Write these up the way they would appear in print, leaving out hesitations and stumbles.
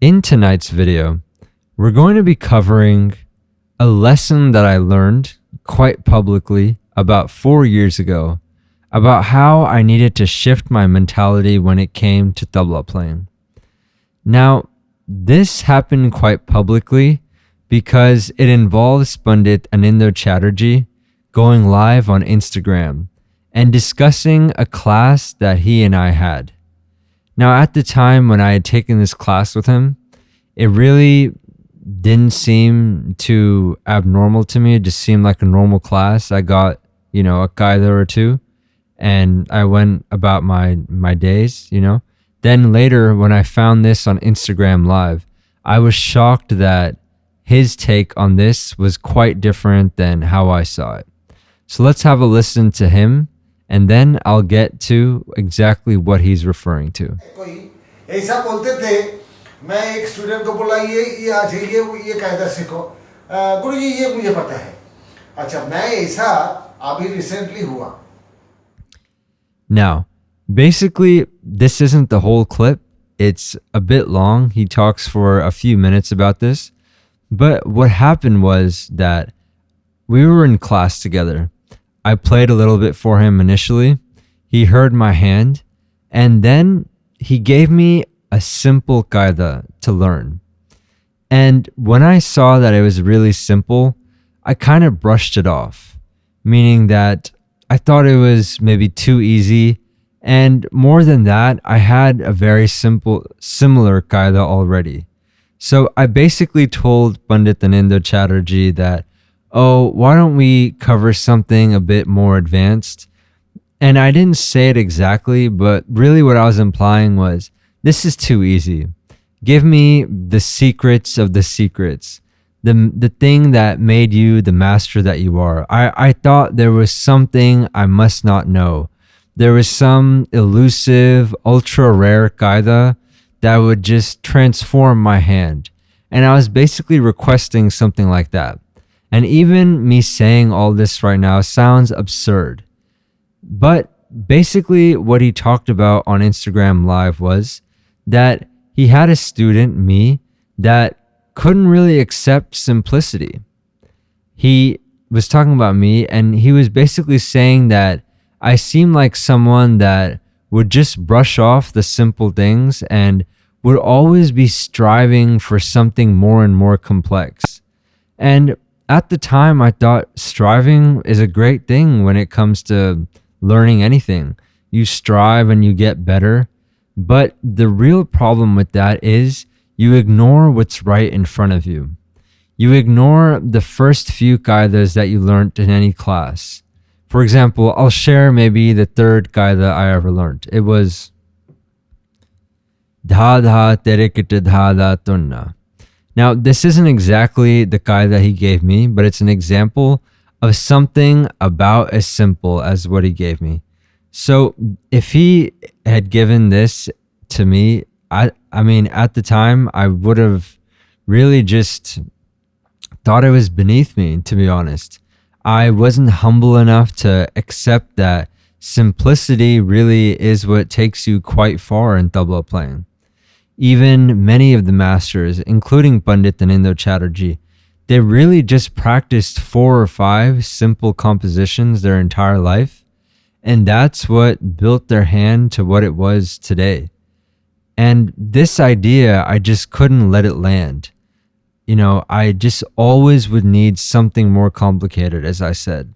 In tonight's video, we're going to be covering a lesson that I learned quite publicly about 4 years ago about how I needed to shift my mentality when it came to tabla playing. Now, this happened quite publicly because it involves Pandit Aninder Chatterjee going live on Instagram and discussing a class that he and I had. Now, at the time when I had taken this class with him, it really didn't seem too abnormal to me. It just seemed like a normal class. I got, a qaida or two, and I went about my days, Then later, when I found this on Instagram Live, I was shocked that his take on this was quite different than how I saw it. So let's have a listen to him, and then I'll get to exactly what he's referring to. ऐसा बोलते थे, मैं एक student को बोला ये आज ये कायदा सीखो, गुरुजी ये मुझे पता है. अच्छा, मैं ऐसा अभी रिसेंटली हुआ. Now, basically, this isn't the whole clip. It's a bit long. He talks for a few minutes about this. But what happened was that we were in class together. I played a little bit for him initially. He heard my hand, and then he gave me a simple qaida to learn. And when I saw that it was really simple, I kind of brushed it off, meaning that I thought it was maybe too easy. And more than that, I had a very similar qaida already. So I basically told Pandit Aninder Chatterjee that, why don't we cover something a bit more advanced? And I didn't say it exactly, but really what I was implying was, this is too easy. Give me the secrets of the secrets, the thing that made you the master that you are. I thought there was something I must not know. There was some elusive, ultra rare qaida that would just transform my hand. And I was basically requesting something like that. And even me saying all this right now sounds absurd. But basically what he talked about on Instagram Live was that he had a student, me, that couldn't really accept simplicity. He was talking about me, and he was basically saying that I seem like someone that would just brush off the simple things and would always be striving for something more and more complex. And at the time, I thought striving is a great thing when it comes to learning anything. You strive and you get better. But the real problem with that is you ignore what's right in front of you. You ignore the first few qaidas that you learned in any class. For example, I'll share maybe the third qaida I ever learned. It was dha dha tere kit dha da tunna. Now, this isn't exactly the qaida he gave me, but it's an example of something about as simple as what he gave me. So if he had given this to me, I mean, at the time, I would have really just thought it was beneath me, to be honest. I wasn't humble enough to accept that simplicity really is what takes you quite far in tabla playing. Even many of the masters, including Pandit Aninder Chatterjee, they really just practiced 4 or 5 simple compositions their entire life. And that's what built their hand to what it was today. And this idea, I just couldn't let it land. I just always would need something more complicated, as I said.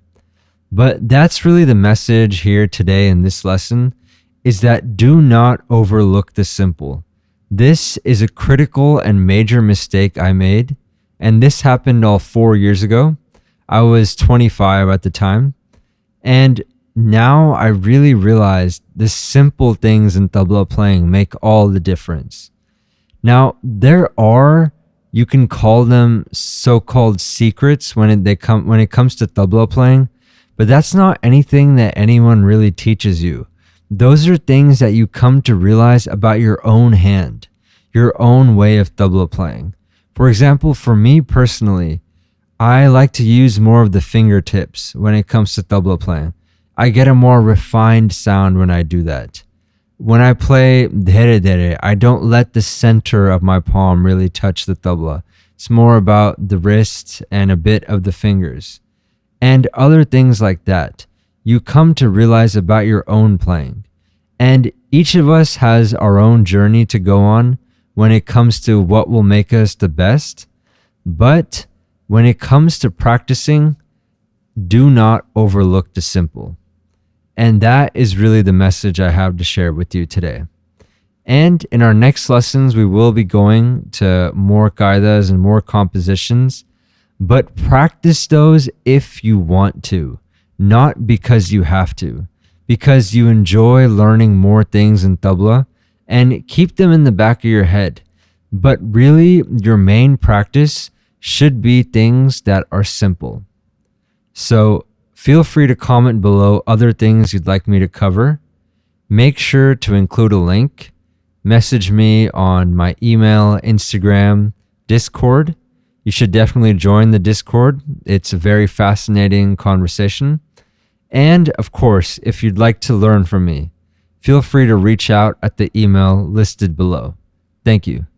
But that's really the message here today in this lesson, is that do not overlook the simple. This is a critical and major mistake I made, and this happened all 4 years ago. I was 25 at the time, and now I really realized the simple things in tabla playing make all the difference. Now, you can call them so-called secrets when it comes to tabla playing, but that's not anything that anyone really teaches you. Those are things that you come to realize about your own hand, your own way of tabla playing. For example, for me personally, I like to use more of the fingertips when it comes to tabla playing. I get a more refined sound when I do that. When I play dhere dhere, I don't let the center of my palm really touch the tabla. It's more about the wrist and a bit of the fingers. And other things like that. You come to realize about your own playing. And each of us has our own journey to go on when it comes to what will make us the best. But when it comes to practicing, do not overlook the simple. And that is really the message I have to share with you today. And in our next lessons, we will be going to more kaidas and more compositions, but practice those if you want to, not because you have to, because you enjoy learning more things in tabla, and keep them in the back of your head. But really, your main practice should be things that are simple. So feel free to comment below other things you'd like me to cover. Make sure to include a link. Message me on my email, Instagram, Discord. You should definitely join the Discord. It's a very fascinating conversation. And of course, if you'd like to learn from me, feel free to reach out at the email listed below. Thank you.